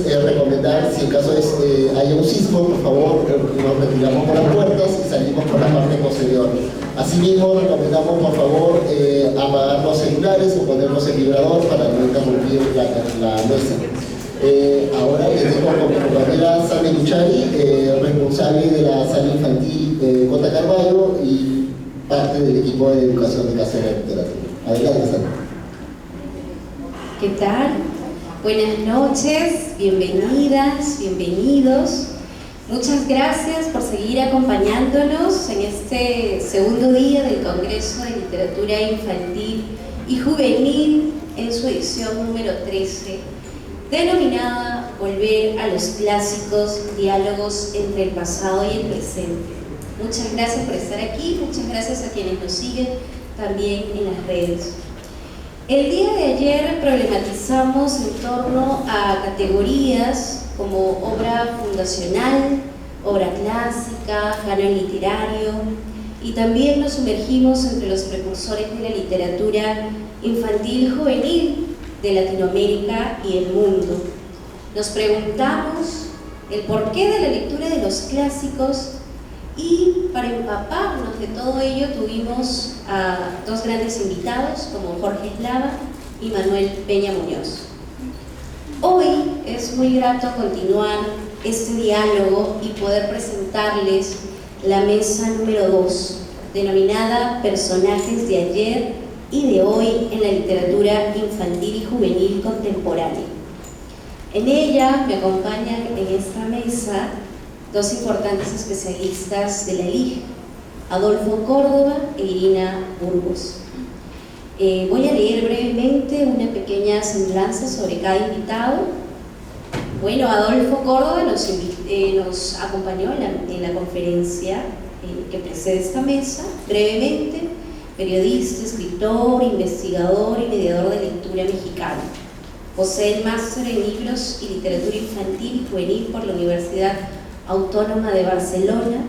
Recomendar, si en caso haya un sismo, por favor, nos retiramos por las puertas y salimos por la parte posterior. Asimismo, recomendamos, por favor, apagar los celulares o ponerlos en vibrador para no interrumpir la mesa. Ahora tenemos con mi compañera Sandra Luchari, responsable de la sala infantil Cota Carvalho y parte del equipo de educación de Casa de la Literatura. Adelante, Sandra. ¿Qué tal? Buenas noches, bienvenidas, bienvenidos. Muchas gracias por seguir acompañándonos en este segundo día del Congreso de Literatura Infantil y Juvenil en su edición número 13, denominada Volver a los clásicos, diálogos entre el pasado y el presente. Muchas gracias por estar aquí, muchas gracias a quienes nos siguen también en las redes. El día de ayer problematizamos en torno a categorías como obra fundacional, obra clásica, canon literario, y también nos sumergimos entre los precursores de la literatura infantil y juvenil de Latinoamérica y el mundo. Nos preguntamos el porqué de la lectura de los clásicos, y para empaparnos de todo ello tuvimos a dos grandes invitados como Jorge Eslava y Manuel Peña Muñoz. Hoy es muy grato continuar este diálogo y poder presentarles la mesa número 2, denominada Personajes de ayer y de hoy en la literatura infantil y juvenil contemporánea. En ella me acompañan en esta mesa dos importantes especialistas de la LIG, Adolfo Córdoba e Irina Burgos. Voy a leer brevemente una pequeña semblanza sobre cada invitado. Bueno, Adolfo Córdoba nos acompañó en la conferencia que precede esta mesa, brevemente, periodista, escritor, investigador y mediador de lectura mexicano. Posee el máster en libros y literatura infantil y juvenil por la Universidad Autónoma de Barcelona,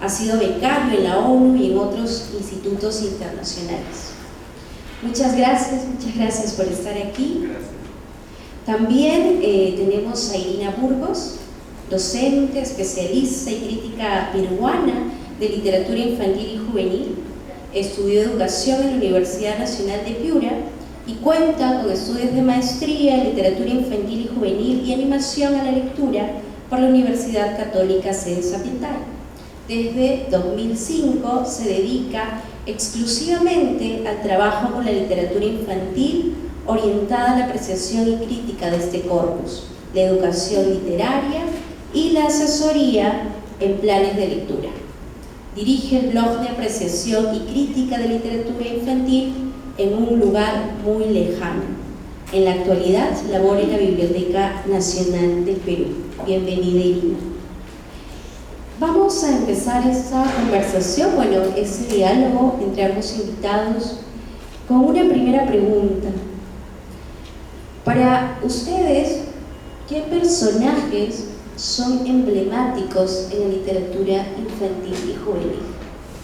ha sido becario en la ONU y en otros institutos internacionales. Muchas gracias por estar aquí. También tenemos a Irina Burgos, docente, especialista y crítica peruana de literatura infantil y juvenil. Estudió educación en la Universidad Nacional de Piura y cuenta con estudios de maestría en literatura infantil y juvenil y animación a la lectura por la Universidad Católica Sede Zapital. Desde 2005 se dedica exclusivamente al trabajo con la literatura infantil orientada a la apreciación y crítica de este corpus, la educación literaria y la asesoría en planes de lectura. Dirige el blog de apreciación y crítica de literatura infantil en un lugar muy lejano. En la actualidad labora en la Biblioteca Nacional del Perú. Bienvenida, Irina. Vamos a empezar esta conversación, este diálogo entre ambos invitados, con una primera pregunta. Para ustedes, ¿qué personajes son emblemáticos en la literatura infantil y juvenil?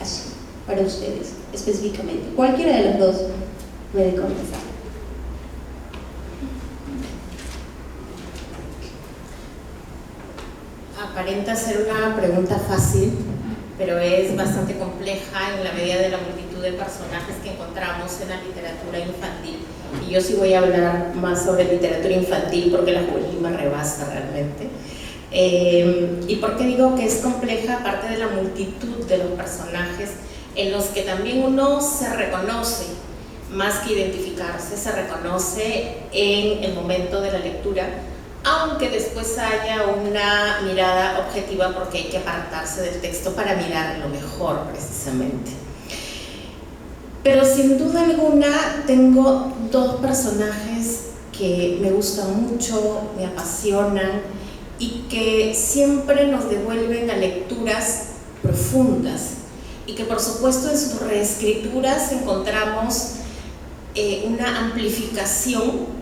Así, para ustedes, específicamente. Cualquiera de los dos puede comenzar. Aparenta ser una pregunta fácil, pero es bastante compleja en la medida de la multitud de personajes que encontramos en la literatura infantil. Y yo sí voy a hablar más sobre literatura infantil porque la juvenil me rebasa realmente. ¿Y por qué digo que es compleja? Aparte de la multitud de los personajes en los que también uno se reconoce, más que identificarse, se reconoce en el momento de la lectura, aunque después haya una mirada objetiva porque hay que apartarse del texto para mirar lo mejor precisamente. Pero sin duda alguna tengo dos personajes que me gustan mucho, me apasionan y que siempre nos devuelven a lecturas profundas y que por supuesto en sus reescrituras encontramos una amplificación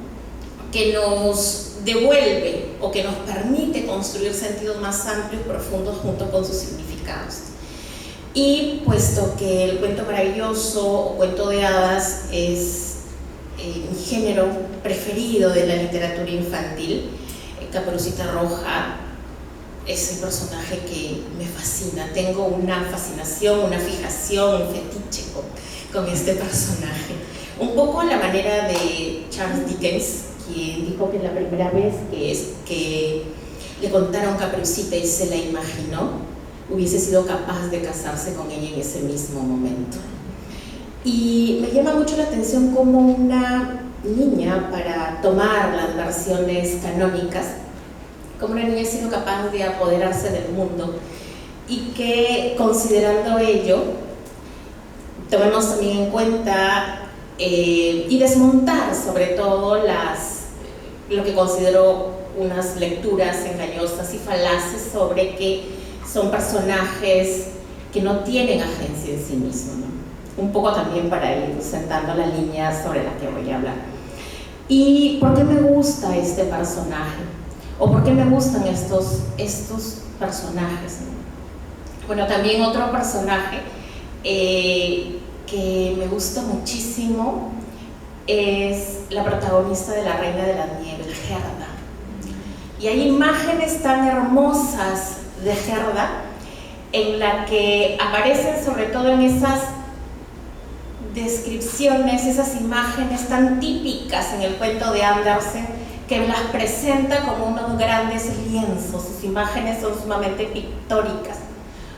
que nos devuelve o que nos permite construir sentidos más amplios, profundos, junto con sus significados. Y puesto que el cuento maravilloso o cuento de hadas es mi género preferido de la literatura infantil, Caperucita Roja es el personaje que me fascina. Tengo una fascinación, una fijación, un fetiche con este personaje. Un poco a la manera de Charles Dickens, quien dijo que la primera vez que le contaron Caperucita y se la imaginó, hubiese sido capaz de casarse con ella en ese mismo momento. Y me llama mucho la atención cómo una niña, para tomar las versiones canónicas, como una niña ha sido capaz de apoderarse del mundo, y que, considerando ello, tomemos también en cuenta y desmontar sobre todo lo que considero unas lecturas engañosas y falaces sobre que son personajes que no tienen agencia en sí mismos, ¿no? Un poco también para ir sentando la línea sobre la que voy a hablar. ¿Y por qué me gusta este personaje? ¿O por qué me gustan estos personajes? Bueno, también otro personaje que me gusta muchísimo es la protagonista de La Reina de la Nieve, Gerda. Y hay imágenes tan hermosas de Gerda en la que aparecen sobre todo en esas descripciones, esas imágenes tan típicas en el cuento de Andersen, que las presenta como unos grandes lienzos. Sus imágenes son sumamente pictóricas.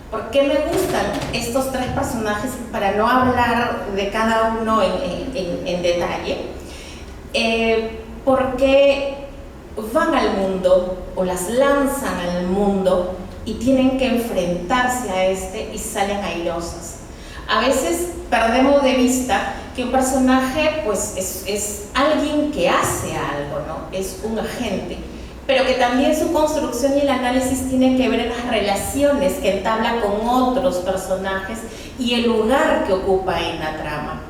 ¿Por qué me gustan estos tres personajes? Para no hablar de cada uno en detalle, porque van al mundo o las lanzan al mundo y tienen que enfrentarse a y salen airosas. A veces perdemos de vista que un personaje pues es alguien que hace algo, ¿no? Es un agente, pero que también su construcción y el análisis tienen que ver en las relaciones que entabla con otros personajes y el lugar que ocupa en la trama.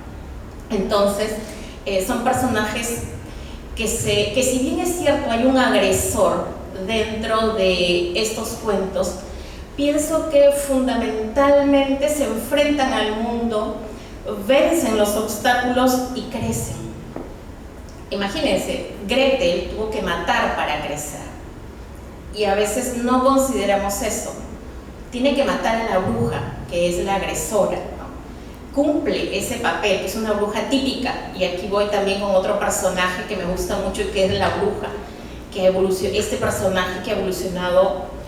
Entonces, son personajes que si bien es cierto hay un agresor dentro de estos cuentos, pienso que fundamentalmente se enfrentan al mundo, vencen los obstáculos y crecen. Imagínense, Gretel tuvo que matar para crecer. Y a veces no consideramos eso. Tiene que matar a la bruja, que es la agresora, ¿no? Cumple ese papel, que es una bruja típica. Y aquí voy también con otro personaje que me gusta mucho, que es la bruja, este personaje que ha evolucionado.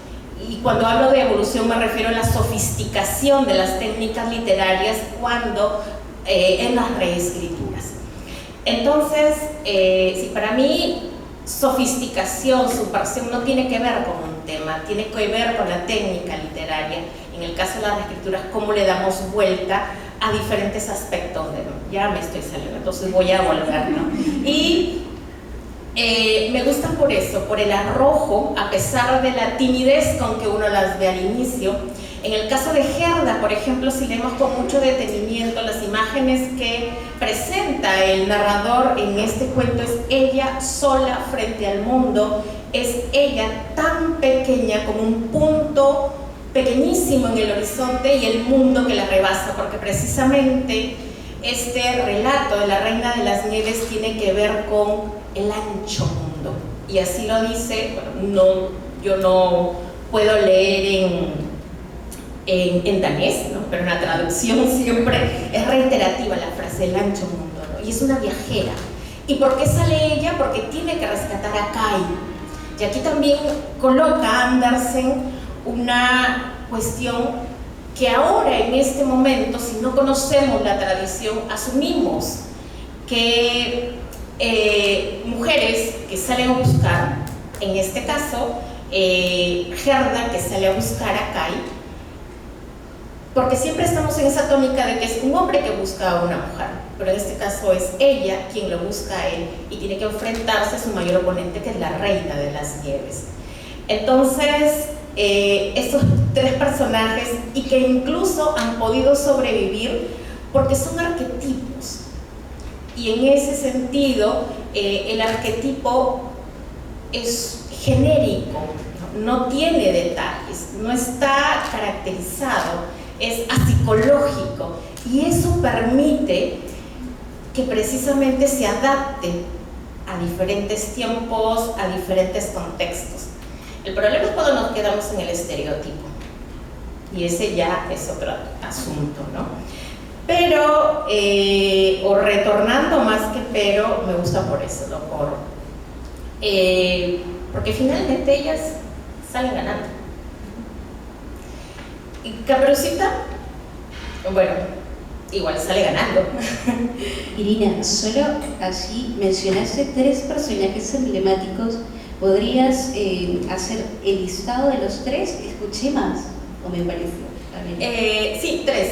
Y cuando hablo de evolución me refiero a la sofisticación de las técnicas literarias en las reescrituras. Entonces, si para mí sofisticación, subversión no tiene que ver con un tema, tiene que ver con la técnica literaria. En el caso de las reescrituras, cómo le damos vuelta a diferentes aspectos ya me estoy saliendo, entonces voy a volver, ¿no? Y me gustan por eso, por el arrojo, a pesar de la timidez con que uno las ve al inicio. En el caso de Gerda, por ejemplo, si leemos con mucho detenimiento las imágenes que presenta el narrador en este cuento, es ella sola frente al mundo, es ella tan pequeña como un punto pequeñísimo en el horizonte y el mundo que la rebasa, porque precisamente este relato de La Reina de las Nieves tiene que ver con el ancho mundo, y así lo dice. Bueno, yo no puedo leer en danés, ¿no? Pero en la traducción siempre es reiterativa la frase el ancho mundo, ¿no? Y es una viajera. ¿Y por qué sale ella? Porque tiene que rescatar a Kai. Y aquí también coloca Andersen una cuestión que ahora, en este momento, si no conocemos la tradición, asumimos que mujeres que salen a buscar, en este caso, Gerda que sale a buscar a Kai, porque siempre estamos en esa tónica de que es un hombre que busca a una mujer, pero en este caso es ella quien lo busca a él y tiene que enfrentarse a su mayor oponente, que es la Reina de las Nieves. Entonces, estos tres personajes, y que incluso han podido sobrevivir porque son arquetipos, y en ese sentido el arquetipo es genérico, no tiene detalles, no está caracterizado, es a diferentes tiempos, a diferentes contextos. El problema es cuando nos quedamos en el estereotipo, y ese ya es otro asunto, ¿no? Pero, o retornando más que pero, me gusta por eso, ¿no? Porque finalmente ellas salen ganando. Y Caperucita, bueno, igual sale ganando. Irina, solo así mencionaste 3 personajes emblemáticos. ¿Podrías hacer el listado de los 3? Escuché más, o me pareció. Sí, 3.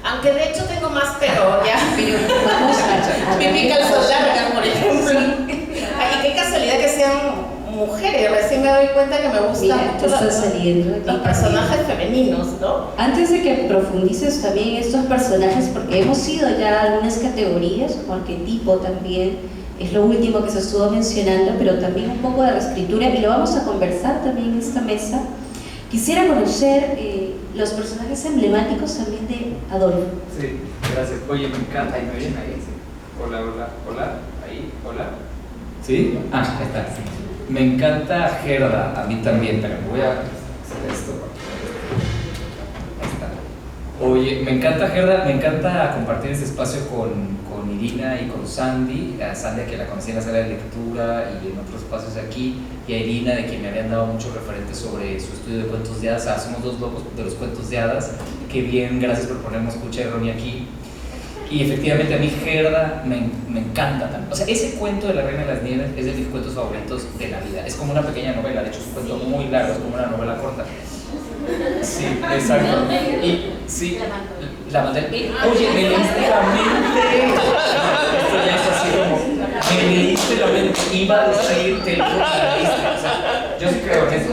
Aunque de hecho tengo más, pero ya. Pero vamos a Pipi calzón larga, por ejemplo. Y qué casualidad que sean mujeres. Recién me doy cuenta que me gustan mucho los personajes femeninos, ¿no? Antes de que profundices también estos personajes, porque hemos ido ya a algunas categorías, como arquetipo también, es lo último que se estuvo mencionando, pero también un poco de la escritura, y lo vamos a conversar también en esta mesa. Quisiera conocer los personajes emblemáticos también de Adolfo. Sí, gracias. Oye, me encanta. ¿Ahí me oyen? Ahí, sí. Hola, hola, hola. Ahí, hola. ¿Sí? Ah, ahí está. Me encanta Gerda, a mí también, pero voy a hacer esto. Ahí está. Oye, me encanta Gerda, me encanta compartir este espacio con Irina y con Sandy. A Sandy, que la conocí en la sala de lectura y en otros espacios aquí, y a Irina, de quien me habían dado muchos referentes sobre su estudio de cuentos de hadas. Somos 2 locos de los cuentos de hadas. Qué bien, gracias por ponerme escucha de Ronnie aquí. Y efectivamente a mí Gerda me encanta también. O sea, ese cuento de la Reina de las Nieves es de mis cuentos favoritos de la vida. Es como una pequeña novela, de hecho es un cuento muy largo, es como una novela corta. Sí, exacto. Y sí, la bandera. Oye, me leíste la mente. Esto ya es así como, me leíste la mente. Iba a decir que la leíste. O sea, yo sí creo que eso.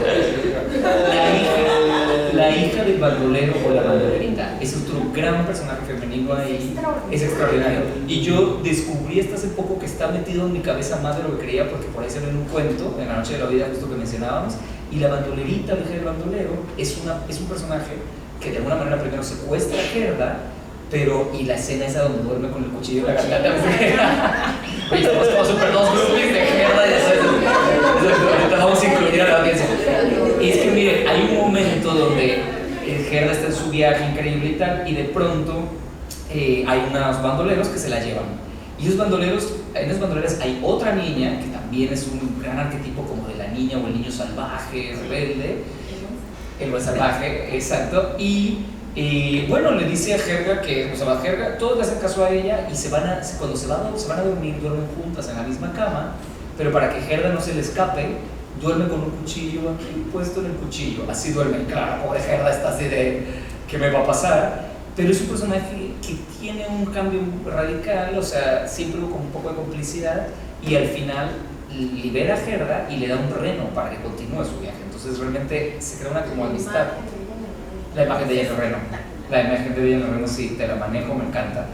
La hija del bandolero o la bandolerita es otro gran personaje femenino ahí, es extraordinario. Y yo descubrí hasta hace poco que está metido en mi cabeza más de lo que creía, porque por ahí salió en un cuento, en La Noche de la Vida, justo que mencionábamos. Y la bandolerita, la hija del bandolero, es un personaje que de alguna manera primero secuestra a Gerda, pero, y la escena esa donde duerme con el cuchillo en la garganta. Oye, estamos como super 2 grupos de Gerda, ya sabes. Ahorita vamos a incluir a la audiencia. Y es que mire, hay un momento donde Gerda está en su viaje increíble y tal, y de pronto hay unos bandoleros que se la llevan. Y esos bandoleros, en esos bandoleros hay otra niña que también es un gran arquetipo como de la niña o el niño salvaje, rebelde. El buen salvaje, exacto. Y bueno, le dice a Gerda que, o sea, a Gerda, todos le hacen caso a ella y cuando se van a dormir, duermen juntas en la misma cama, pero para que Gerda no se le escape, duerme con un cuchillo aquí puesto en el cuchillo. Así duerme, claro, pobre Gerda está así de, ¿qué me va a pasar? Pero es un personaje que tiene un cambio radical, o sea, siempre hubo como un poco de complicidad, y al final libera a Gerda y le da un reno para que continúe su viaje. Entonces realmente se crea una como amistad. La imagen de ella en el reno. La imagen de ella en el reno, sí, te la manejo, me encanta.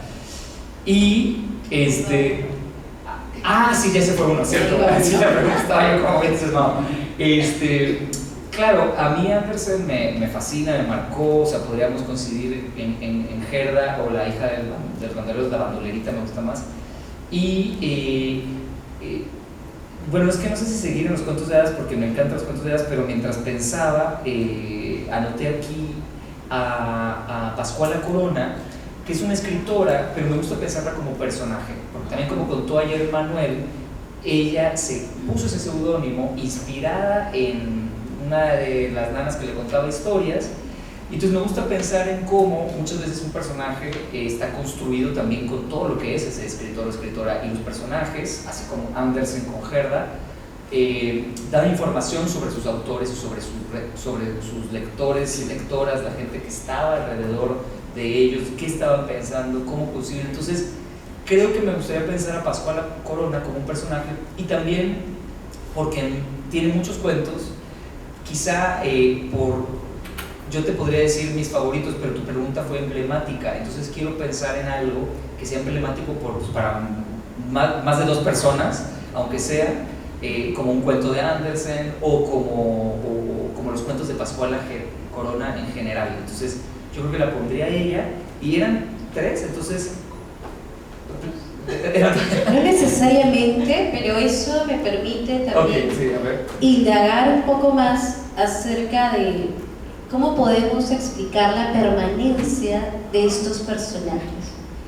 Y sí, ya se fue uno, ¿cierto? Sí, la pregunta estaba yo como entusiasmado. Claro, a mí Andersen me fascina, me marcó, o sea, podríamos coincidir en Gerda, o la hija del bandolero, la bandolerita me gusta más. Y bueno, es que no sé si seguir en los cuentos de hadas, porque me encantan los cuentos de hadas, pero mientras pensaba, anoté aquí a Pascuala Corona, que es una escritora, pero me gusta pensarla como personaje, porque también, como contó ayer Manuel, ella se puso ese seudónimo inspirada en una de las nanas que le contaba historias. Y entonces me gusta pensar en cómo muchas veces un personaje está construido también con todo lo que es ese escritor o escritora, y los personajes, así como Andersen con Gerda, dan información sobre sus autores, sobre sus lectores y lectoras, la gente que estaba alrededor de ellos, qué estaban pensando, cómo posible. Entonces creo que me gustaría pensar a Pascuala Corona como un personaje, y también porque tiene muchos cuentos, quizá yo te podría decir mis favoritos, pero tu pregunta fue emblemática, entonces quiero pensar en algo que sea emblemático para más de 2 personas, aunque sea como un cuento de Andersen o como los cuentos de Pascuala Corona en general. Entonces yo creo que la pondría a ella, y eran 3, entonces No necesariamente, pero eso me permite también sí, a ver. indagar un poco más acerca de cómo podemos explicar la permanencia de estos personajes.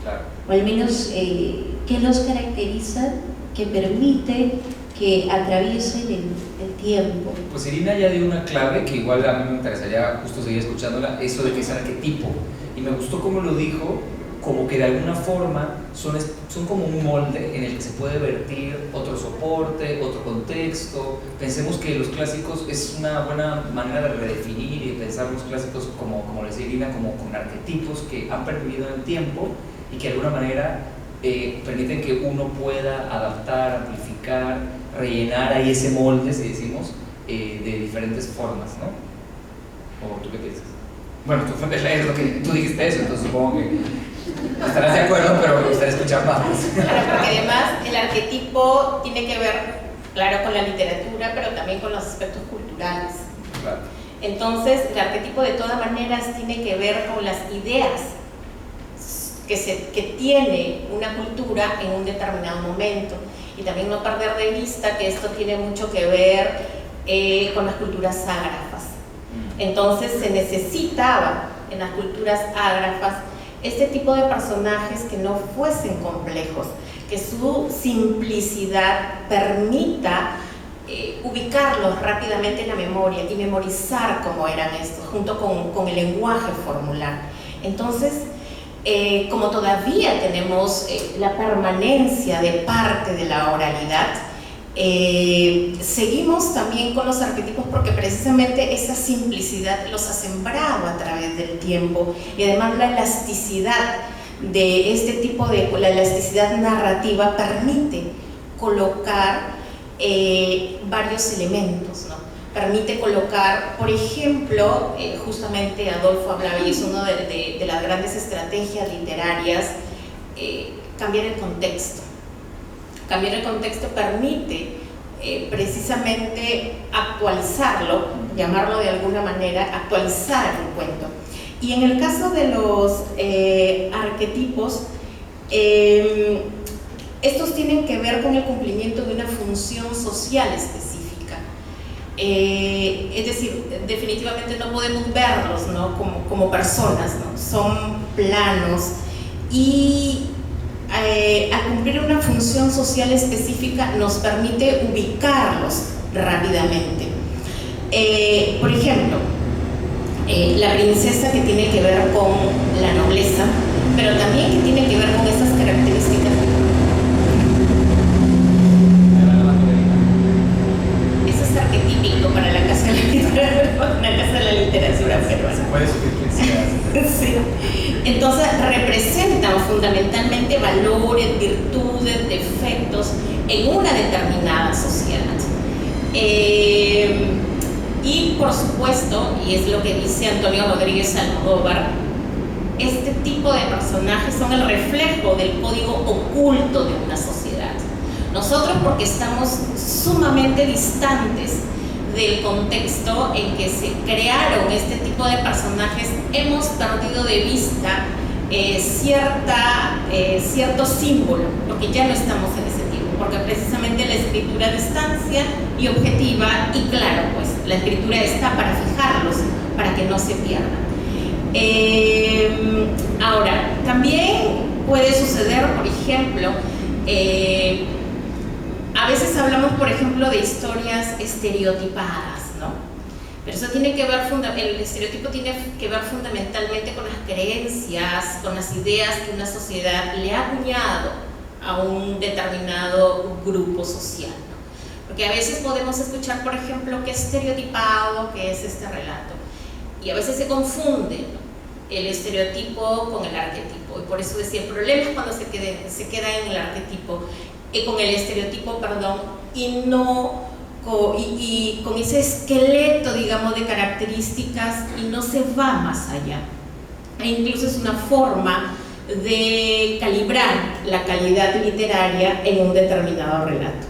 Claro. O al menos qué los caracteriza, que permite que atraviesen el tiempo. Pues Irina ya dio una clave que igual a mí me interesaría justo seguir escuchándola, eso de que es arquetipo. Y me gustó cómo lo dijo, como que de alguna forma son como un molde en el que se puede vertir otro soporte, otro contexto. Pensemos que los clásicos es una buena manera de redefinir y pensar los clásicos como decía Irina, como con arquetipos que han pervivido en el tiempo y que de alguna manera permiten que uno pueda adaptar, amplificar, rellenar ahí ese molde, si decimos, de diferentes formas, ¿no? ¿O tú qué piensas? Bueno, tú dijiste eso, entonces supongo que estarás de acuerdo, pero me gustaría escuchar más. Claro, porque además el arquetipo tiene que ver, claro, con la literatura, pero también con los aspectos culturales. Claro. Entonces, el arquetipo de todas maneras tiene que ver con las ideas que tiene una cultura en un determinado momento. Y también no perder de vista que esto tiene mucho que ver con las culturas ágrafas. Entonces se necesitaba en las culturas ágrafas este tipo de personajes que no fuesen complejos, que su simplicidad permita ubicarlos rápidamente en la memoria y memorizar cómo eran estos, junto con el lenguaje formular. Entonces, como todavía tenemos la permanencia de parte de la oralidad, seguimos también con los arquetipos porque precisamente esa simplicidad los ha sembrado a través del tiempo, y además la elasticidad de este tipo la elasticidad narrativa permite colocar varios elementos, ¿no? Permite colocar, por ejemplo, justamente Adolfo hablaba, y es una de las grandes estrategias literarias, cambiar el contexto. Cambiar el contexto permite precisamente actualizarlo, llamarlo de alguna manera, actualizar un cuento. Y en el caso de los arquetipos, estos tienen que ver con el cumplimiento de una función social específica. Es decir, definitivamente no podemos verlos, ¿no? como personas, ¿no? Son planos, y al cumplir una función social específica nos permite ubicarlos rápidamente. Por ejemplo, la princesa, que tiene que ver con la nobleza, pero también que tiene que ver con esas características. Eso es arquetípico para la Casa de la Literatura peruana. Puede subir. Sí. Entonces representan fundamentalmente valores, virtudes, defectos en una determinada sociedad. Y por supuesto, y es lo que dice Antonio Rodríguez Almodóvar, este tipo de personajes son el reflejo del código oculto de una sociedad. Nosotros, porque estamos sumamente distantes del contexto en que se crearon este tipo de personajes, hemos perdido de vista cierto símbolo, porque ya no estamos en ese tiempo, porque precisamente la escritura a distancia y objetiva, y claro, pues la escritura está para fijarlos, para que no se pierdan. Ahora, también puede suceder, por ejemplo, a veces hablamos, por ejemplo, de historias estereotipadas, ¿no? Pero eso tiene que ver, el estereotipo tiene que ver fundamentalmente con las creencias, con las ideas que una sociedad le ha acuñado a un determinado grupo social, ¿no? Porque a veces podemos escuchar, por ejemplo, qué estereotipado que es este relato, y a veces se confunde, ¿no?, el estereotipo con el arquetipo, y por eso decía, el problema es cuando se queda en el arquetipo, con el estereotipo, perdón, y con ese esqueleto, digamos, de características, y no se va más allá. E incluso es una forma de calibrar la calidad literaria en un determinado relato.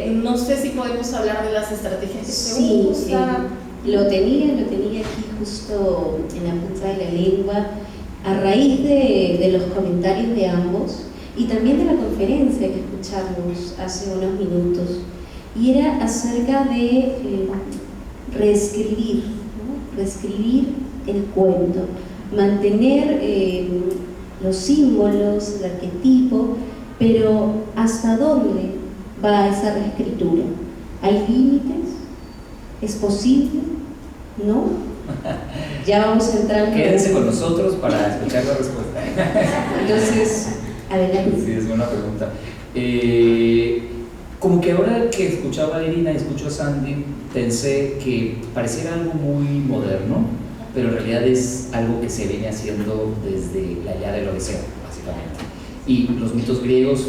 No sé si podemos hablar de las estrategias que se usan. Lo tenía aquí justo en la punta de la lengua, a raíz de los comentarios de ambos. y también de la conferencia que escuchamos hace unos minutos, y era acerca de reescribir, ¿no? Reescribir el cuento, mantener los símbolos, el arquetipo, pero ¿hasta dónde va esa reescritura? ¿Hay límites? ¿Es posible? ¿No? Ya vamos entrando. Quédense con nosotros para escuchar la respuesta. Entonces, adelante. Sí, es buena pregunta. Como que ahora que escuchaba a Irina y escucho a Sandy, pensé que pareciera algo muy moderno, pero en realidad es algo que se viene haciendo desde la Ilíada y la Odisea, básicamente. Y los mitos griegos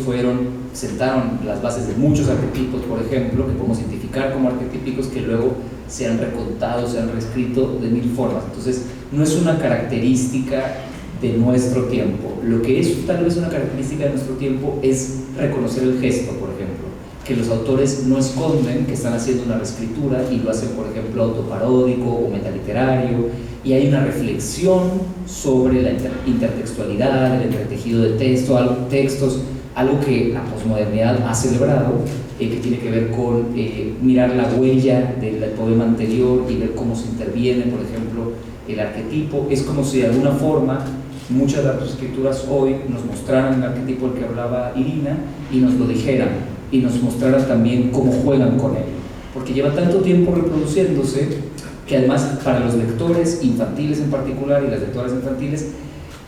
sentaron las bases de muchos arquetipos, por ejemplo, que podemos identificar como arquetípicos, que luego se han recontado, se han reescrito de mil formas. Entonces, no es una característica de nuestro tiempo. Lo que es tal vez una característica de nuestro tiempo es reconocer el gesto, por ejemplo, que los autores no esconden que están haciendo una reescritura y lo hacen, por ejemplo, autoparódico o metaliterario, y hay una reflexión sobre la intertextualidad, el entretejido de textos, algo que la posmodernidad ha celebrado, que tiene que ver con mirar la huella del poema anterior y ver cómo se interviene, por ejemplo, el arquetipo. Es como si de alguna forma muchas de las escrituras hoy nos mostraran el arquetipo del que hablaba Irina y nos lo dijeran, y nos mostraran también cómo juegan con él, porque lleva tanto tiempo reproduciéndose que además para los lectores infantiles en particular y las lectoras infantiles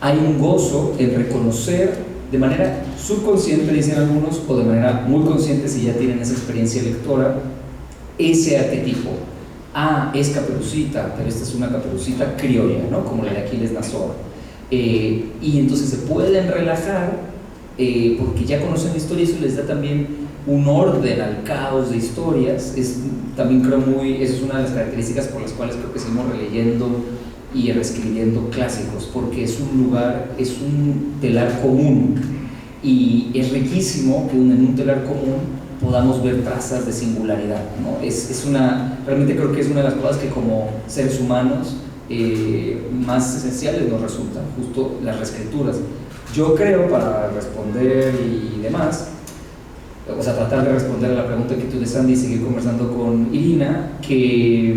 hay un gozo en reconocer de manera subconsciente, dicen algunos, o de manera muy consciente si ya tienen esa experiencia lectora, ese arquetipo. Ah, es Caperucita, pero esta es una Caperucita criolla, ¿no? Como la de Aquiles Nazoa. Y entonces se pueden relajar porque ya conocen la historia y eso les da también un orden al caos de historias. También creo esa es una de las características por las cuales creo que seguimos releyendo y reescribiendo clásicos, porque es un telar común, y es riquísimo que en un telar común podamos ver trazas de singularidad, ¿no? Realmente creo que es una de las cosas que como seres humanos más esenciales nos resultan, justo las reescrituras. Yo creo, para responder y demás, o sea, tratar de responder a la pregunta que tú de Sandy y seguir conversando con Irina, que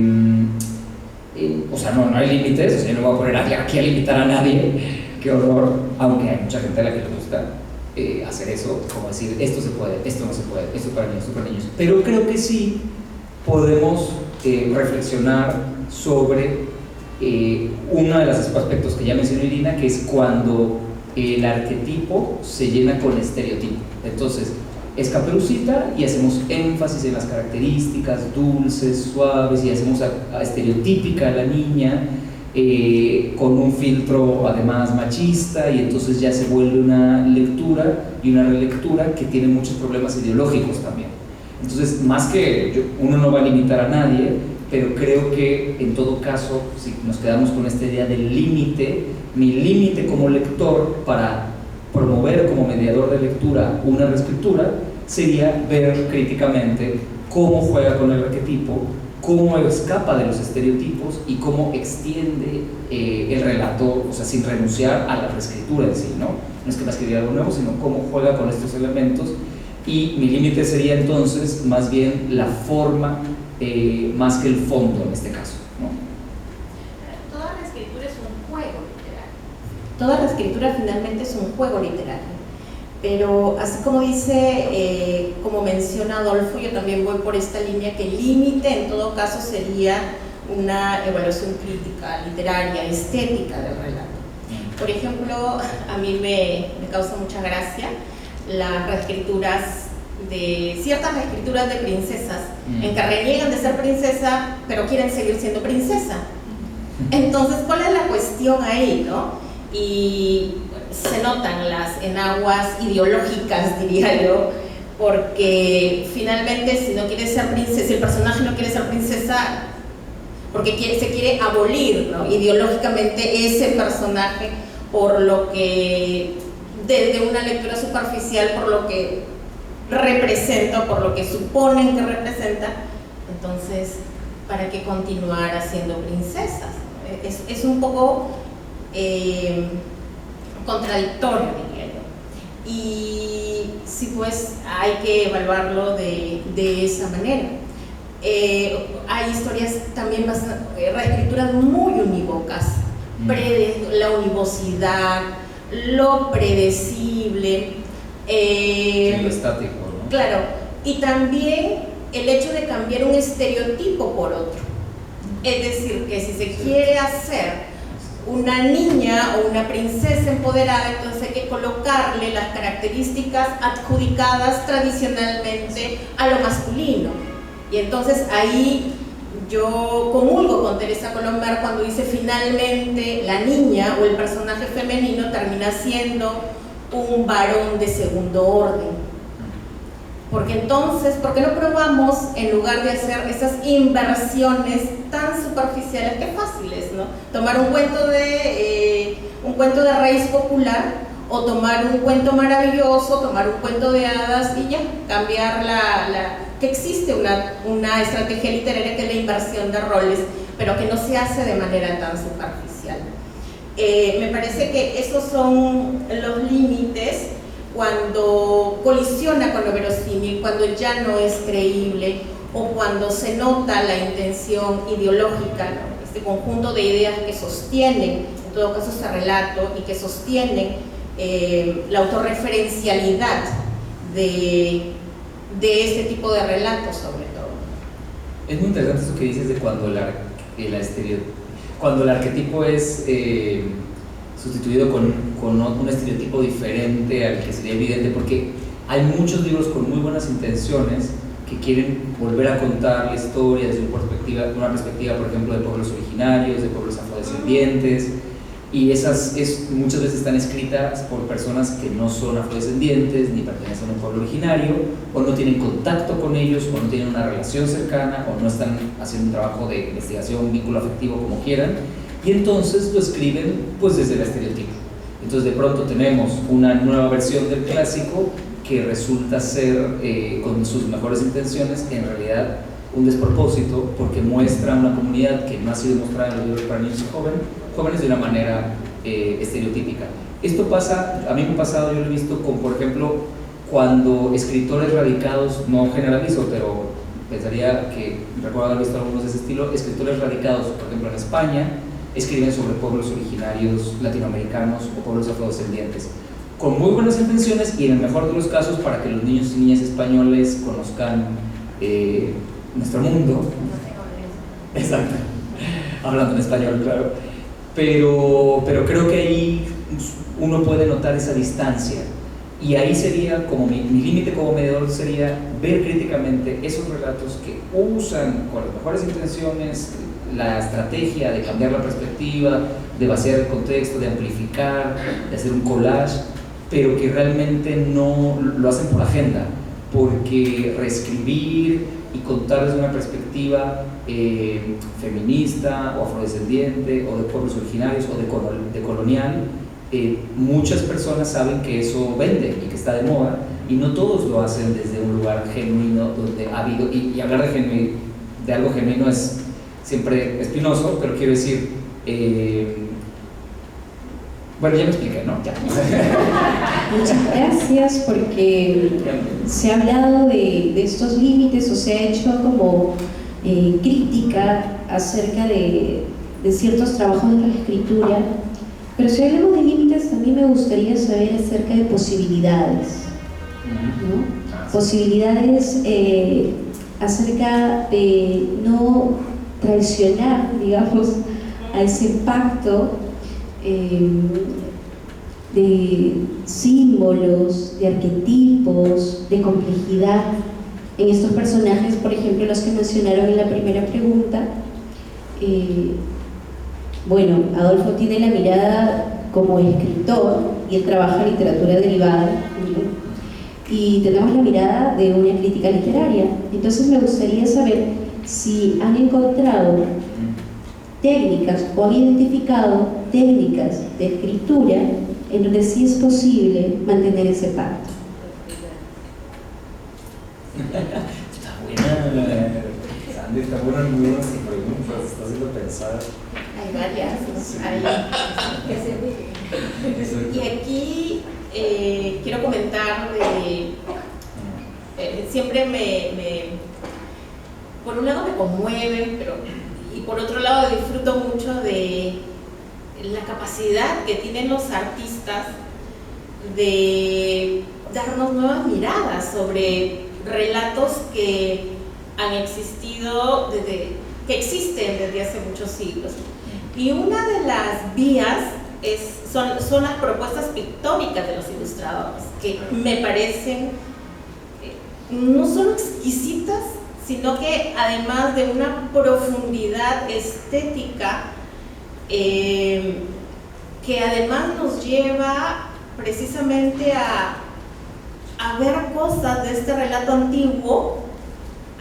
o sea, no hay límites, o sea, yo no voy a poner aquí a limitar a nadie, qué horror, aunque hay mucha gente a la que le gusta hacer eso, como decir, esto se puede, esto no se puede, esto para niños, esto para niños. Pero creo que sí podemos reflexionar sobre uno de los aspectos que ya mencionó Irina, que es cuando el arquetipo se llena con estereotipo. Entonces, es Caperucita y hacemos énfasis en las características dulces, suaves, y hacemos a estereotípica a la niña con un filtro además machista, y entonces ya se vuelve una lectura y una relectura que tiene muchos problemas ideológicos también. Entonces, más que uno no va a limitar a nadie, pero creo que en todo caso, si nos quedamos con esta idea del límite, mi límite como lector para promover como mediador de lectura una reescritura sería ver críticamente cómo juega con el arquetipo, cómo escapa de los estereotipos y cómo extiende el relato, o sea, sin renunciar a la reescritura en sí, ¿no? No es que va a escribir algo nuevo, sino cómo juega con estos elementos, y mi límite sería entonces más bien la forma más que el fondo en este caso, ¿no? Toda la escritura es un juego literario. Toda la escritura finalmente es un juego literario. Pero así como dice, como menciona Adolfo, yo también voy por esta línea, que el límite en todo caso sería una evaluación crítica, literaria, estética del relato. Por ejemplo, a mí me causa mucha gracia las reescrituras ciertas reescrituras de princesas, en que reniegan de ser princesa, pero quieren seguir siendo princesa. Entonces, ¿cuál es la cuestión ahí, no? Y se notan las enaguas ideológicas, diría yo, porque finalmente si no quiere ser princesa, si el personaje no quiere ser princesa, porque se quiere abolir, ¿no?, ideológicamente ese personaje, por lo que desde una lectura superficial, por lo que representa, por lo que suponen que representa. Entonces, ¿para qué continuar siendo princesas? Es un poco contradictorio, diría yo. y sí, pues hay que evaluarlo de esa manera. Hay historias también reescrituras muy unívocas, la univocidad, lo predecible, lo estático, ¿no? Claro, y también el hecho de cambiar un estereotipo por otro. Es decir, que si se quiere hacer una niña o una princesa empoderada, entonces hay que colocarle las características adjudicadas tradicionalmente a lo masculino. Y entonces ahí yo comulgo con Teresa Colombert cuando dice finalmente la niña o el personaje femenino termina siendo un varón de segundo orden. Porque entonces, ¿por qué no probamos, en lugar de hacer esas inversiones tan superficiales, que fáciles, ¿no? Tomar un cuento de raíz popular, o tomar un cuento maravilloso, tomar un cuento de hadas y ya, cambiar que existe una estrategia literaria que es la inversión de roles, pero que no se hace de manera tan superficial. Me parece que esos son los límites cuando colisiona con lo verosímil, cuando ya no es creíble o cuando se nota la intención ideológica, ¿no? Este conjunto de ideas que sostienen, en todo caso, este relato y que sostienen la autorreferencialidad de este tipo de relatos, sobre todo. Es muy interesante eso que dices de cuando cuando el arquetipo es sustituido con un estereotipo diferente al que sería evidente, porque hay muchos libros con muy buenas intenciones que quieren volver a contar la historia desde una perspectiva, por ejemplo, de pueblos originarios, de pueblos afrodescendientes, y muchas veces están escritas por personas que no son afrodescendientes, ni pertenecen a un pueblo originario, o no tienen contacto con ellos, o no tienen una relación cercana, o no están haciendo un trabajo de investigación, un vínculo afectivo, como quieran, y entonces lo escriben pues desde el estereotipo. Entonces de pronto tenemos una nueva versión del clásico que resulta ser, con sus mejores intenciones, en realidad un despropósito, porque muestra una comunidad que no ha sido mostrada en los libros para niños y jóvenes de una manera estereotípica. Esto pasa, a mí me ha pasado, yo lo he visto con, por ejemplo, cuando escritores radicados, no generalizo, pero pensaría que recuerdo haber visto algunos de ese estilo, escritores radicados, por ejemplo en España, escriben sobre pueblos originarios latinoamericanos o pueblos afrodescendientes, con muy buenas intenciones y en el mejor de los casos para que los niños y niñas españoles conozcan nuestro mundo. Exacto, hablando en español, claro. Pero creo que ahí uno puede notar esa distancia, y ahí sería como mi límite como mediador sería ver críticamente esos relatos que usan con las mejores intenciones la estrategia de cambiar la perspectiva, de vaciar el contexto, de amplificar, de hacer un collage, pero que realmente no lo hacen por agenda, porque reescribir y contar desde una perspectiva feminista o afrodescendiente o de pueblos originarios o de colonial, muchas personas saben que eso vende y que está de moda, y no todos lo hacen desde un lugar genuino donde ha habido, y hablar de algo genuino es siempre espinoso, pero quiero decir, bueno, ya me expliqué, ¿no? Ya. Muchas gracias, porque se ha hablado de estos límites, o se ha hecho como crítica acerca de ciertos trabajos de la escritura, pero si hablamos de límites también me gustaría saber acerca de posibilidades, ¿no? Posibilidades acerca de no traicionar, digamos, a ese pacto de símbolos, de arquetipos, de complejidad en estos personajes, por ejemplo, los que mencionaron en la primera pregunta. Bueno, Adolfo tiene la mirada como escritor y él trabaja literatura derivada, ¿no? Y tenemos la mirada de una crítica literaria. Entonces me gustaría saber si han encontrado técnicas o han identificado técnicas de escritura en donde sí es posible mantener ese pacto. Está buena, Sandy, está buena, muy buenas preguntas, está haciendo pensar. Hay varias, ¿no? Y aquí quiero comentar siempre por un lado me conmueve, y por otro lado disfruto mucho de la capacidad que tienen los artistas de darnos nuevas miradas sobre relatos que han existido que existen desde hace muchos siglos. Y una de las vías son las propuestas pictóricas de los ilustradores, que me parecen no solo exquisitas, sino que además de una profundidad estética que además nos lleva precisamente a ver cosas de este relato antiguo,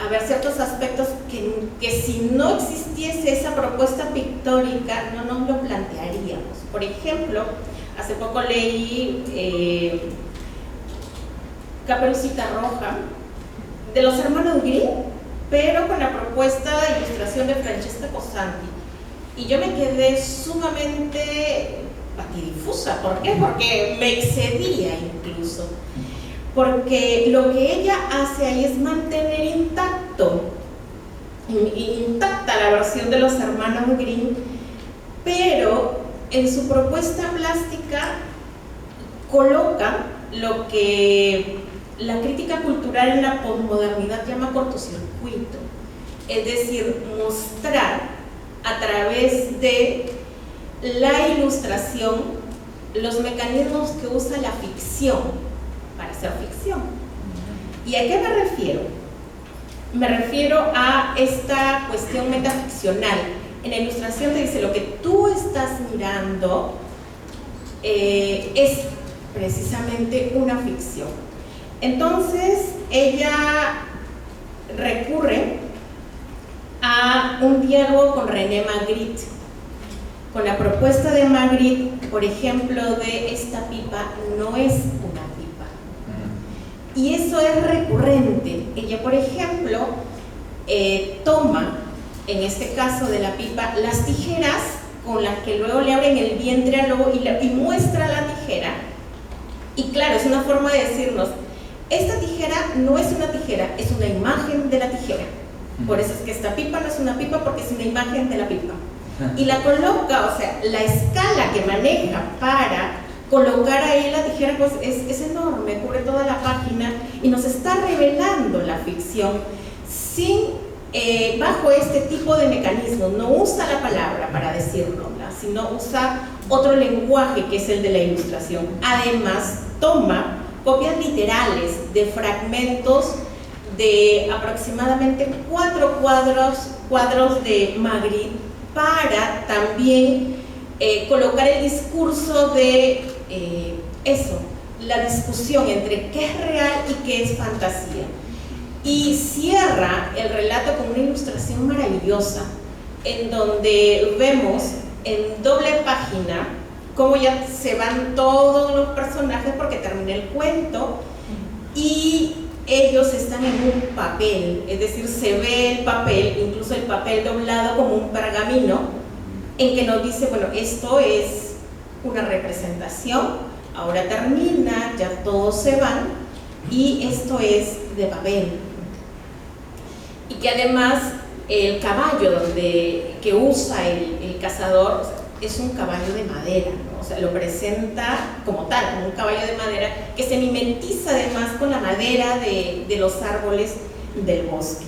a ver ciertos aspectos que si no existiese esa propuesta pictórica no nos lo plantearíamos. Por ejemplo, hace poco leí Caperucita Roja de los hermanos Grimm, pero con la propuesta de ilustración de Francesca Cosanti, y yo me quedé sumamente patidifusa. ¿Por qué? Porque me excedía incluso, porque lo que ella hace ahí es mantener intacta la versión de los hermanos Grimm, pero en su propuesta plástica coloca lo que la crítica cultural en la posmodernidad llama cortocircuito, es decir, mostrar a través de la ilustración los mecanismos que usa la ficción para hacer ficción. ¿Y a qué me refiero? Me refiero a esta cuestión metaficcional. En la ilustración te dice: lo que tú estás mirando es precisamente una ficción. Entonces ella recurre a un diálogo con René Magritte, con la propuesta de Magritte, por ejemplo, de esta pipa no es una pipa. Y eso es recurrente. Ella, por ejemplo, toma, en este caso de la pipa, las tijeras con las que luego le abren el vientre al lobo y muestra la tijera. Y claro, es una forma de decirnos: esta tijera no es una tijera, es una imagen de la tijera. Por eso es que esta pipa no es una pipa, porque es una imagen de la pipa. Y la coloca, o sea, la escala que maneja para colocar ahí la tijera, pues es enorme, cubre toda la página y nos está revelando la ficción bajo este tipo de mecanismos. No usa la palabra para decirlo, sino usa otro lenguaje, que es el de la ilustración. Además, toma copias literales de fragmentos de aproximadamente 4 cuadros de Magritte, para también colocar el discurso de la discusión entre qué es real y qué es fantasía. Y cierra el relato con una ilustración maravillosa, en donde vemos en doble página cómo ya se van todos los personajes, porque termina el cuento y ellos están en un papel, es decir, se ve el papel, incluso el papel doblado como un pergamino, en que nos dice: bueno, esto es una representación, ahora termina, ya todos se van y esto es de papel. Y que además el caballo que usa el cazador, o sea, es un caballo de madera, ¿no? O sea, lo presenta como tal, como un caballo de madera que se mimetiza además con la madera de los árboles del bosque.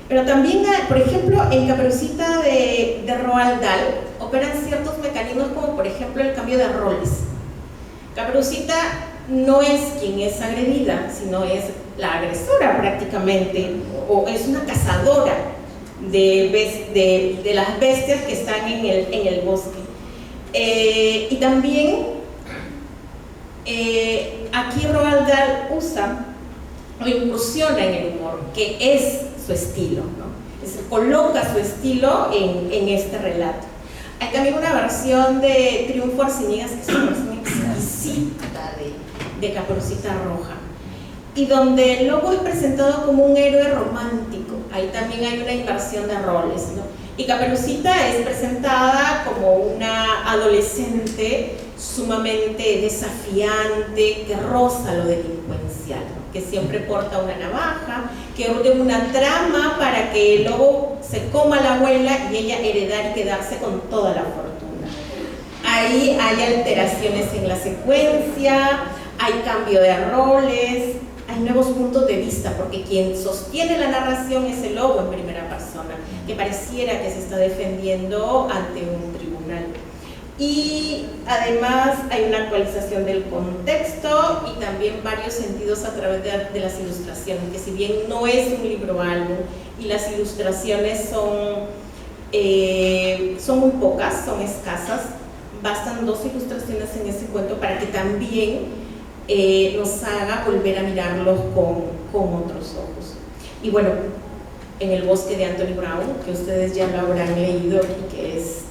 Pero también, por ejemplo, en Caperucita de Roald Dahl operan ciertos mecanismos, como por ejemplo el cambio de roles. Caperucita no es quien es agredida, sino es la agresora prácticamente, o es una cazadora de las bestias que están en el bosque. Y también aquí Roald Dahl usa o incursiona en el humor, que es su estilo, ¿no? Coloca su estilo en este relato. Hay también una versión de Triunfo Arciniegas, que es una versión exquisita de Caperucita Roja, y donde el lobo es presentado como un héroe romántico. Ahí también hay una inversión de roles, ¿no? Y Caperucita es presentada como una adolescente sumamente desafiante, que roza lo delincuencial, que siempre porta una navaja, que urde una trama para que el lobo se coma a la abuela y ella heredar y quedarse con toda la fortuna. Ahí hay alteraciones en la secuencia, hay cambio de roles, hay nuevos puntos de vista, porque quien sostiene la narración es el lobo en primera persona, que pareciera que se está defendiendo ante un tribunal. Y además hay una actualización del contexto y también varios sentidos a través de las ilustraciones, que si bien no es un libro álbum y las ilustraciones son muy pocas, son escasas, bastan 2 ilustraciones en ese cuento para que también nos haga volver a mirarlos con otros ojos. Y bueno, En el bosque de Anthony Brown, que ustedes ya lo habrán leído y que es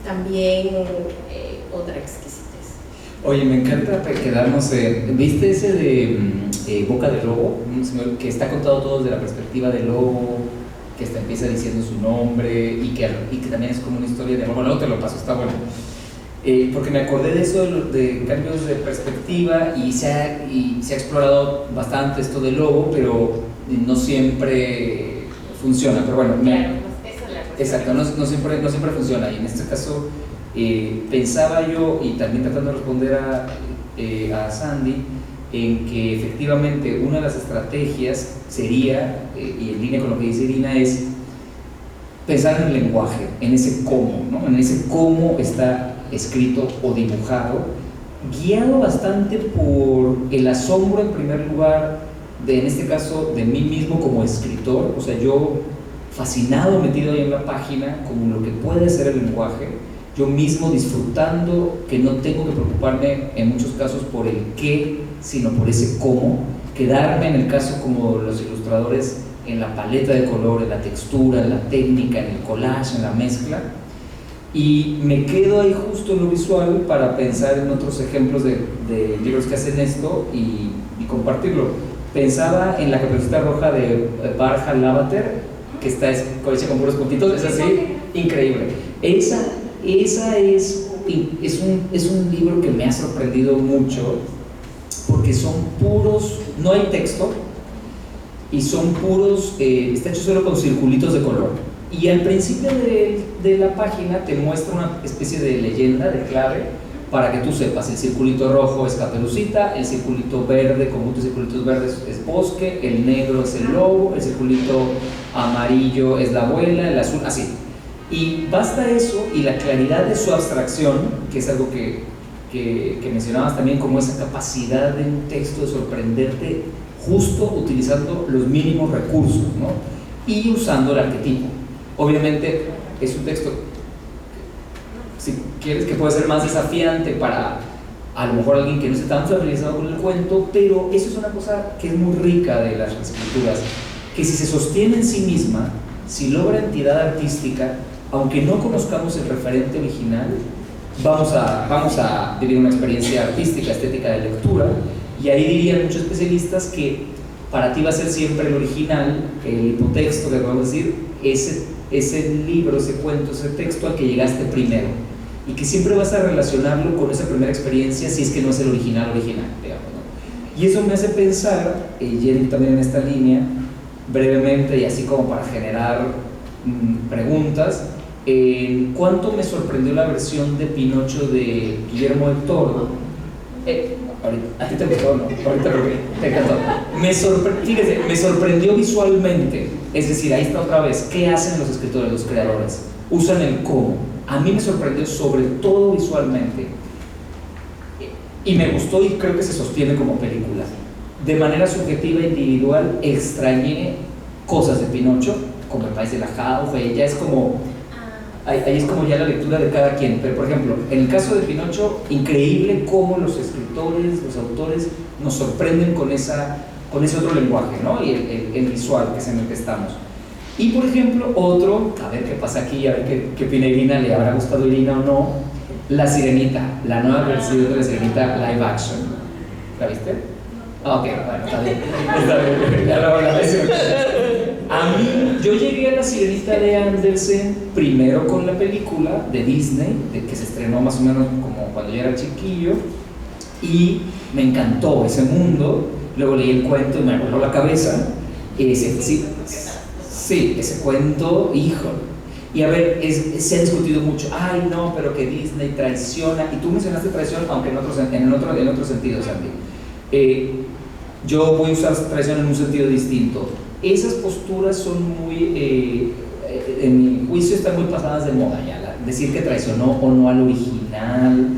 también otra exquisitez. Oye, me encanta quedarnos ¿viste ese de Boca de Lobo? Que está contado todo desde la perspectiva del lobo, que hasta empieza diciendo su nombre y que también es como una historia de amor. Bueno, luego te lo paso, está bueno. Porque me acordé de eso, de cambios de perspectiva, y se ha explorado bastante esto del lobo, pero no siempre funciona. Pero bueno, exacto, no siempre funciona. Y en este caso pensaba yo, y también tratando de responder a Sandy, en que efectivamente una de las estrategias sería, y en línea con lo que dice Irina, es pensar en el lenguaje, en ese cómo, ¿no? En ese cómo está escrito o dibujado, guiado bastante por el asombro en primer lugar, en este caso de mí mismo como escritor. O sea, yo fascinado, metido ahí en la página, como lo que puede ser el lenguaje, yo mismo disfrutando que no tengo que preocuparme en muchos casos por el qué, sino por ese cómo, quedarme en el caso como los ilustradores en la paleta de color, en la textura, en la técnica, en el collage, en la mezcla, y me quedo ahí justo en lo visual para pensar en otros ejemplos de libros que hacen esto y compartirlo. Pensaba en La Caperucita Roja de Barja Lavater, que está hecha con puros puntitos, es así, increíble. Esa es un libro que me ha sorprendido mucho, porque son puros, no hay texto, y son puros, está hecho solo con circulitos de color. Y al principio de la página te muestra una especie de leyenda, de clave, para que tú sepas: el circulito rojo es Caperucita, el circulito verde con muchos circulitos verdes es bosque, el negro es el lobo, el circulito amarillo es la abuela, el azul, así. Y basta eso y la claridad de su abstracción, que es algo que mencionabas también, como esa capacidad de un texto de sorprenderte justo utilizando los mínimos recursos, ¿no? Y usando el arquetipo. Obviamente es un texto, si quieres, que puede ser más desafiante para a lo mejor alguien que no esté tan familiarizado con el cuento, pero eso es una cosa que es muy rica de las escrituras, que si se sostiene en sí misma, si logra entidad artística, aunque no conozcamos el referente original, vamos a vivir una experiencia artística, estética de lectura. Y ahí dirían muchos especialistas que para ti va a ser siempre el original, el hipotexto, que podemos decir, ese libro, ese cuento, ese texto al que llegaste primero, y que siempre vas a relacionarlo con esa primera experiencia, si es que no es el original, digamos, ¿no? Y eso me hace pensar, yendo también en esta línea, brevemente y así como para generar preguntas, en cuánto me sorprendió la versión de Pinocho de Guillermo del Toro. ¿A ti te gustó, no? Ahorita te encantó. Fíjese, me sorprendió visualmente. Es decir, ahí está otra vez. ¿Qué hacen los escritores, los creadores? Usan el cómo. A mí me sorprendió sobre todo visualmente. Y me gustó, y creo que se sostiene como película. De manera subjetiva e individual, extrañé cosas de Pinocho, como El País de la Jauja, y ya es como... Ahí es como ya la lectura de cada quien. Pero por ejemplo, en el caso de Pinocho, increíble cómo los escritores, los autores nos sorprenden con ese otro lenguaje, ¿no? Y el visual, que es en el que estamos. Y por ejemplo, otro, a ver qué pasa aquí, a ver qué opina Irina, le habrá gustado Irina o no, La Sirenita, la nueva versión de La Sirenita live action. ¿La viste? Ah, ok, bueno, está bien, ya lo hablamos. A mí, yo llegué a La Sirenita de Andersen primero con la película de Disney, que se estrenó más o menos como cuando yo era chiquillo, y me encantó ese mundo. Luego leí el cuento y me voló la cabeza. Sí, ese cuento, híjole. Y a ver, se ha discutido mucho, ay no, pero que Disney traiciona, y tú mencionaste traición, aunque en otro sentido, Sandy. Yo voy a usar traición en un sentido distinto. Esas posturas son muy, en mi juicio, están muy pasadas de moda ya, decir que traicionó o no al original.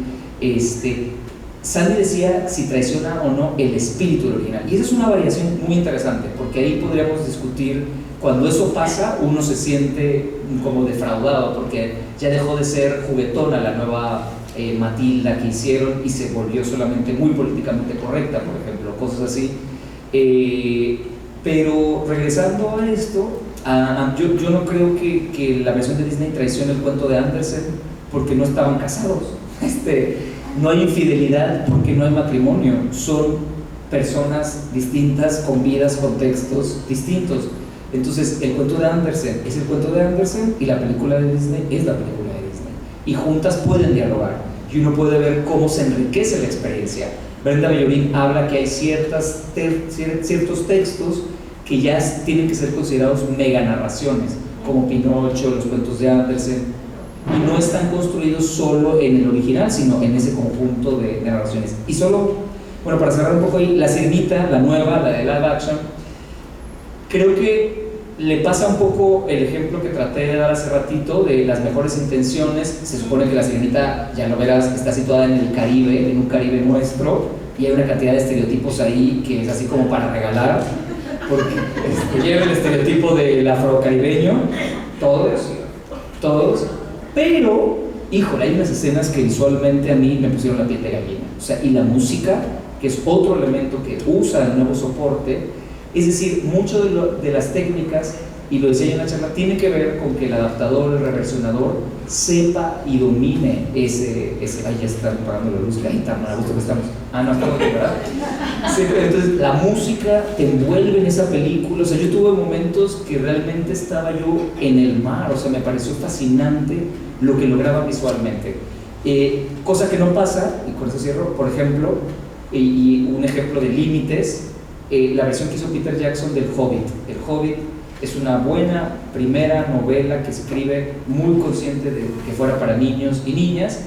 Sandy decía si traiciona o no el espíritu del original, y esa es una variación muy interesante, porque ahí podríamos discutir. Cuando eso pasa, uno se siente como defraudado, porque ya dejó de ser juguetona la nueva Matilda que hicieron y se volvió solamente muy políticamente correcta, por ejemplo, cosas así. Pero regresando a esto, yo no creo que la versión de Disney traicione el cuento de Andersen, porque no estaban casados. No hay infidelidad porque no hay matrimonio, son personas distintas, con vidas, contextos distintos. Entonces, el cuento de Andersen es el cuento de Andersen y la película de Disney es la película de Disney. Y juntas pueden dialogar y uno puede ver cómo se enriquece la experiencia. Brenda Bellovín habla que hay ciertos textos que ya tienen que ser considerados mega narraciones, como Pinocho, los cuentos de Andersen, y no están construidos solo en el original, sino en ese conjunto de narraciones. Y solo, bueno, para cerrar un poco ahí, La Sirenita, la nueva, la de live action, creo que le pasa un poco el ejemplo que traté de dar hace ratito de las mejores intenciones. Se supone que La Sirenita, ya lo verás, está situada en el Caribe, en un Caribe nuestro, y hay una cantidad de estereotipos ahí que es así como para regalar, porque lleva el estereotipo del afrocaribeño, todos, pero, híjole, hay unas escenas que visualmente a mí me pusieron la piel de gallina, o sea, y la música, que es otro elemento que usa el nuevo soporte. Es decir, mucho de las técnicas, y lo decía yo en la charla, tiene que ver con que el adaptador, el reversionador, sepa y domine ese ay, ya están apagando la luz, ahí está, a gusto que estamos. No estamos bien, ¿verdad? Sí, entonces, la música te envuelve en esa película. O sea, yo tuve momentos que realmente estaba yo en el mar, o sea, me pareció fascinante lo que lograba visualmente. Cosa que no pasa, y con eso cierro, por ejemplo, y un ejemplo de límites, la versión que hizo Peter Jackson del Hobbit. El Hobbit es una buena primera novela que escribe muy consciente de que fuera para niños y niñas.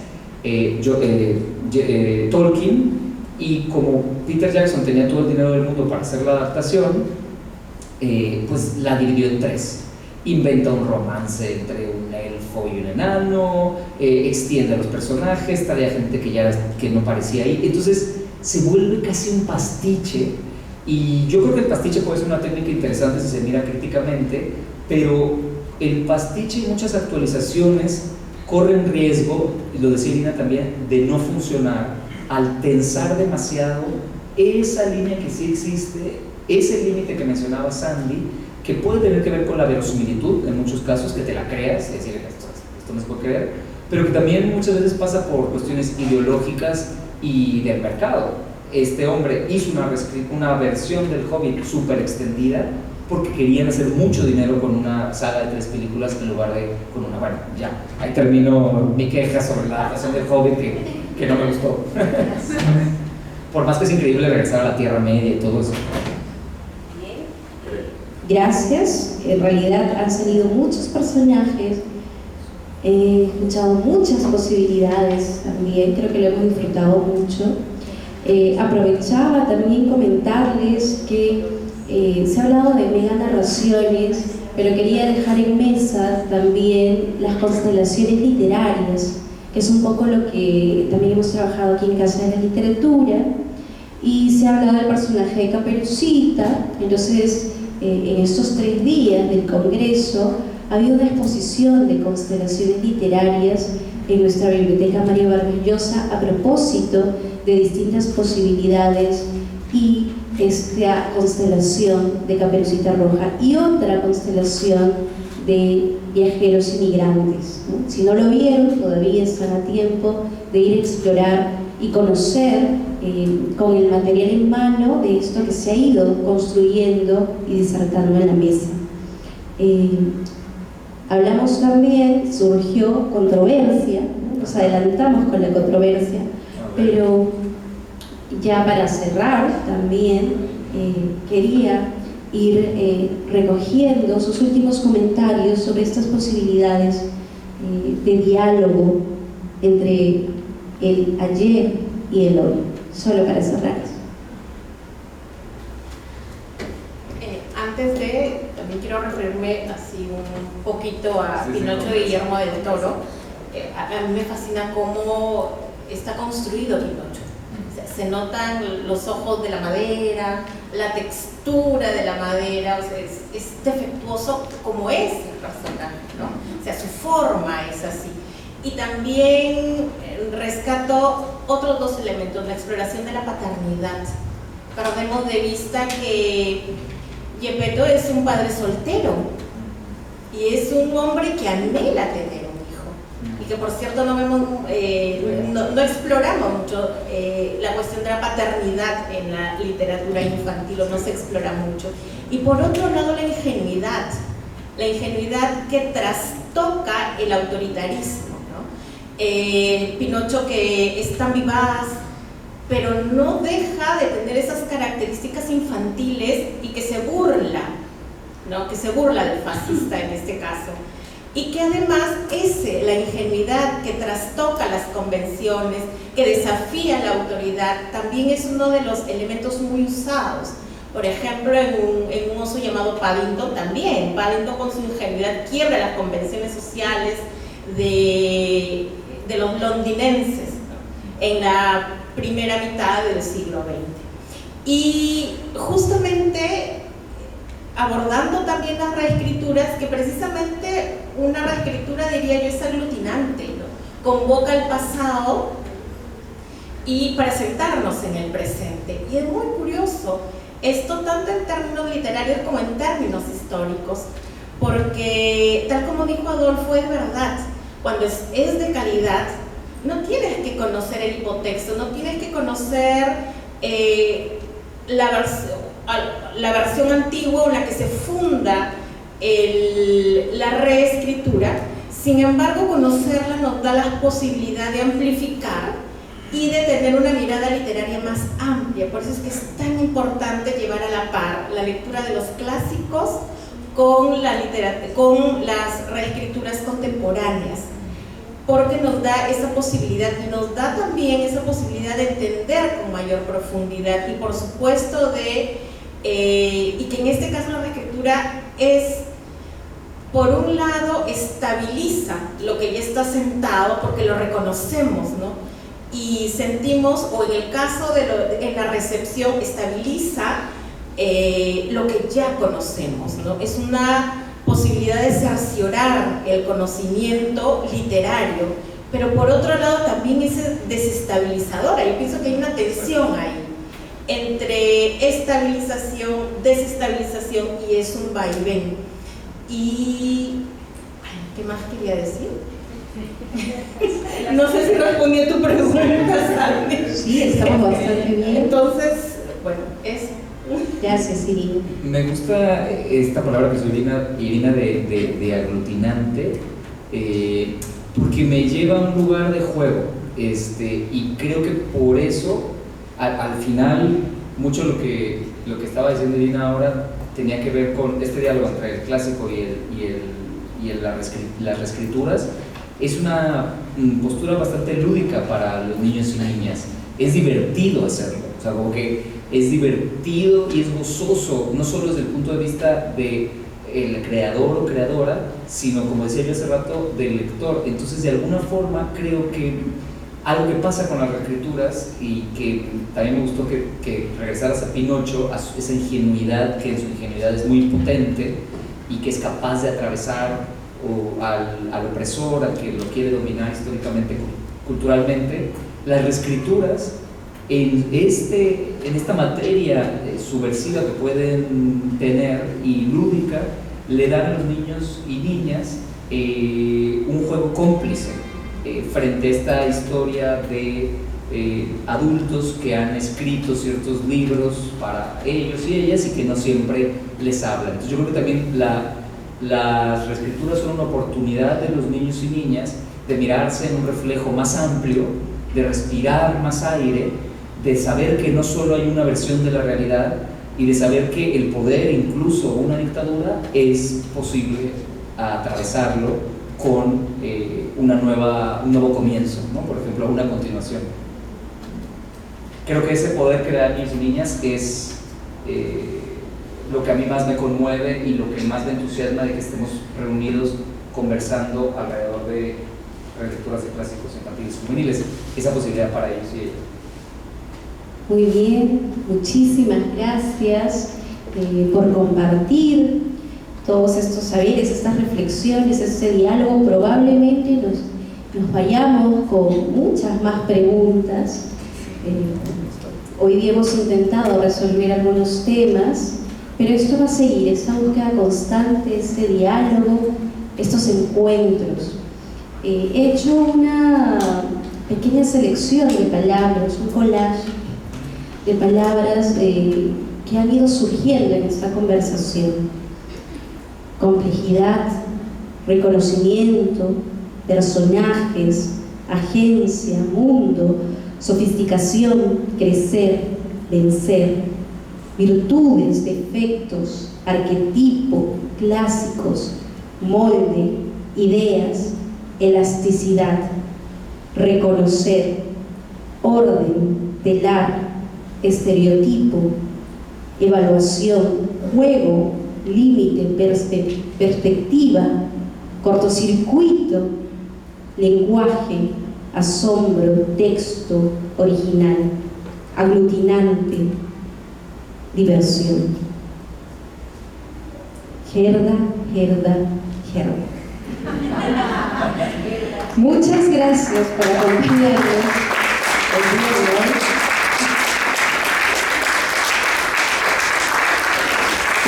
Tolkien, y como Peter Jackson tenía todo el dinero del mundo para hacer la adaptación, pues la dividió en tres. Inventa un romance entre un elfo y un enano, extiende a los personajes, trae a gente que no parecía ahí. Entonces se vuelve casi un pastiche. Y yo creo que el pastiche puede ser una técnica interesante si se mira críticamente, pero el pastiche y muchas actualizaciones corren riesgo, y lo decía Irina también, de no funcionar al tensar demasiado esa línea que sí existe, ese límite que mencionaba Sandy, que puede tener que ver con la verosimilitud en muchos casos, que te la creas, es decir, esto no se puede creer, pero que también muchas veces pasa por cuestiones ideológicas y del mercado. Este hombre hizo una versión del Hobbit súper extendida porque querían hacer mucho dinero con una saga de 3 películas en lugar de con una. Bueno, ya, ahí termino mi queja sobre la adaptación del Hobbit que no me gustó. Por más que es increíble regresar a la Tierra Media y todo eso. Gracias. En realidad han salido muchos personajes, he escuchado muchas posibilidades también, creo que lo hemos disfrutado mucho. Aprovechaba también comentarles que se ha hablado de mega narraciones, pero quería dejar en mesa también las constelaciones literarias, que es un poco lo que también hemos trabajado aquí en Casa de la Literatura, y se ha hablado del personaje de Caperucita. Entonces, en estos 3 días del Congreso ha habido una exposición de constelaciones literarias en nuestra biblioteca Mario Vargas Llosa a propósito de distintas posibilidades, y esta constelación de Caperucita Roja y otra constelación de viajeros inmigrantes, ¿no? Si no lo vieron, todavía están a tiempo de ir a explorar y conocer con el material en mano de esto que se ha ido construyendo y disertando en la mesa. Hablamos también, surgió controversia, ¿no? Nos adelantamos con la controversia, pero ya para cerrar también quería ir recogiendo sus últimos comentarios sobre estas posibilidades de diálogo entre el ayer y el hoy, solo para cerrar eso. Antes de, también quiero referirme así un poquito a Pinocho de Guillermo del Toro. A mí me fascina cómo está construido Pinocho. O sea, se notan los ojos de la madera, la textura de la madera, o sea, es defectuoso como es el personaje, ¿no? O sea, su forma es así. Y también rescato otros dos elementos, la exploración de la paternidad. Perdemos de vista que Geppetto es un padre soltero y es un hombre que anhela tener un hijo, y que por cierto no vemos, no exploramos mucho la cuestión de la paternidad en la literatura infantil, o no se explora mucho. Y por otro lado la ingenuidad que trastoca el autoritarismo, ¿no? Pinocho, que es tan vivaz, pero no deja de tener esas características infantiles y que se burla, ¿no? Que se burla del fascista en este caso. Y que además la ingenuidad que trastoca las convenciones, que desafía la autoridad, también es uno de los elementos muy usados. Por ejemplo, en un oso llamado Paddington también. Paddington con su ingenuidad quiebra las convenciones sociales de los londinenses, ¿no? En la primera mitad del siglo XX. Y justamente abordando también las reescrituras, que precisamente una reescritura, diría yo, es aglutinante, ¿no? Convoca el pasado y para sentarnos en el presente. Y es muy curioso esto, tanto en términos literarios como en términos históricos, porque tal como dijo Adolfo, es verdad, cuando es de calidad, no tienes que conocer el hipotexto, no tienes que conocer la versión antigua en la que se funda la reescritura. Sin embargo, conocerla nos da la posibilidad de amplificar y de tener una mirada literaria más amplia. Por eso es que es tan importante llevar a la par la lectura de los clásicos con las reescrituras contemporáneas, porque nos da esa posibilidad, y nos da también esa posibilidad de entender con mayor profundidad, y por supuesto y que en este caso la reescritura por un lado estabiliza lo que ya está sentado, porque lo reconocemos, ¿no? Y sentimos, o en el caso en la recepción, estabiliza lo que ya conocemos, ¿no? Es una posibilidad de cerciorar el conocimiento literario, pero por otro lado también es desestabilizadora. Yo pienso que hay una tensión ahí entre estabilización, desestabilización, y es un vaivén. Y ¿qué más quería decir? No sé si respondí a tu pregunta, Sandy. Sí, estamos bastante bien. Entonces, bueno, eso. Gracias, Irina. Me gusta esta palabra que usó Irina de aglutinante, porque me lleva a un lugar de juego, y creo que por eso al final mucho lo que estaba diciendo Irina ahora tenía que ver con este diálogo entre el clásico y las reescrituras. Es una postura bastante lúdica para los niños y niñas. Es divertido hacerlo, o sea, como que es divertido y es gozoso, no solo desde el punto de vista del creador o creadora, sino, como decía yo hace rato, del lector. Entonces, de alguna forma, creo que algo que pasa con las reescrituras, y que también me gustó que regresaras a Pinocho, a esa ingenuidad, que en su ingenuidad es muy potente y que es capaz de atravesar al opresor, al que lo quiere dominar históricamente, culturalmente. Las reescrituras en esta materia subversiva que pueden tener y lúdica, le dan a los niños y niñas un juego cómplice frente a esta historia de adultos que han escrito ciertos libros para ellos y ellas, y que no siempre les hablan. Entonces yo creo que también Las reescrituras son una oportunidad de los niños y niñas de mirarse en un reflejo más amplio, de respirar más aire, de saber que no solo hay una versión de la realidad y de saber que el poder, incluso una dictadura, es posible atravesarlo con un nuevo comienzo, ¿no? Por ejemplo, una continuación. Creo que ese poder que da niños y niñas es lo que a mí más me conmueve y lo que más me entusiasma de que estemos reunidos conversando alrededor de relecturas de clásicos infantiles y juveniles, esa posibilidad para ellos y ellas. Muy bien, muchísimas gracias por compartir todos estos saberes, estas reflexiones, este diálogo. Probablemente nos vayamos con muchas más preguntas. Hoy día hemos intentado resolver algunos temas, pero esto va a seguir, esta búsqueda constante, este diálogo, estos encuentros. He hecho una pequeña selección de palabras, un collage de palabras que han ido surgiendo en esta conversación. Complejidad, reconocimiento, personajes, agencia, mundo, sofisticación, crecer, vencer, virtudes, defectos, arquetipo, clásicos, molde, ideas, elasticidad, reconocer, orden, telar, estereotipo, evaluación, juego, límite, perspectiva, cortocircuito, lenguaje, asombro, texto, original, aglutinante, diversión. Gerda. Muchas gracias por acompañarnos el día de hoy.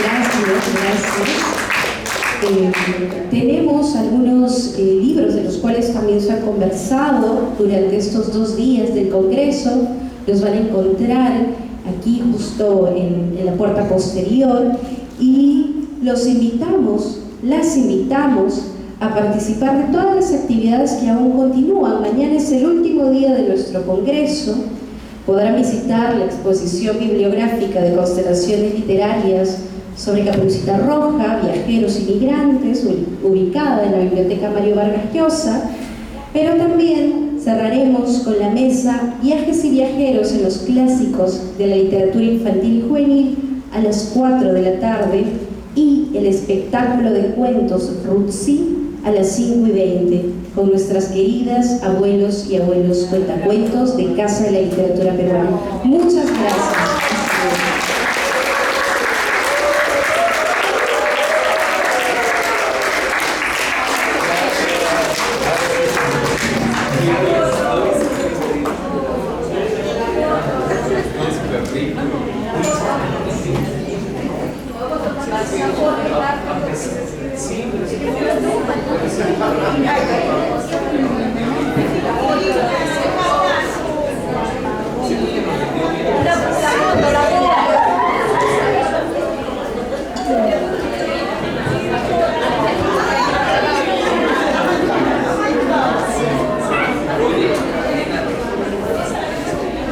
Gracias. Tenemos algunos libros de los cuales también se ha conversado durante estos 2 días del Congreso. Los van a encontrar aquí justo en la puerta posterior y las invitamos a participar de todas las actividades que aún continúan. Mañana es el último día de nuestro Congreso. Podrán visitar la exposición bibliográfica de constelaciones literarias sobre Caperucita Roja, Viajeros y Migrantes, ubicada en la Biblioteca Mario Vargas Llosa, pero también cerraremos con la mesa Viajes y Viajeros en los clásicos de la literatura infantil y juvenil a las 4 de la tarde y el espectáculo de cuentos Rutsi a las 5:20 con nuestras queridas abuelos y abuelos cuentacuentos de Casa de la Literatura Peruana. Muchas gracias.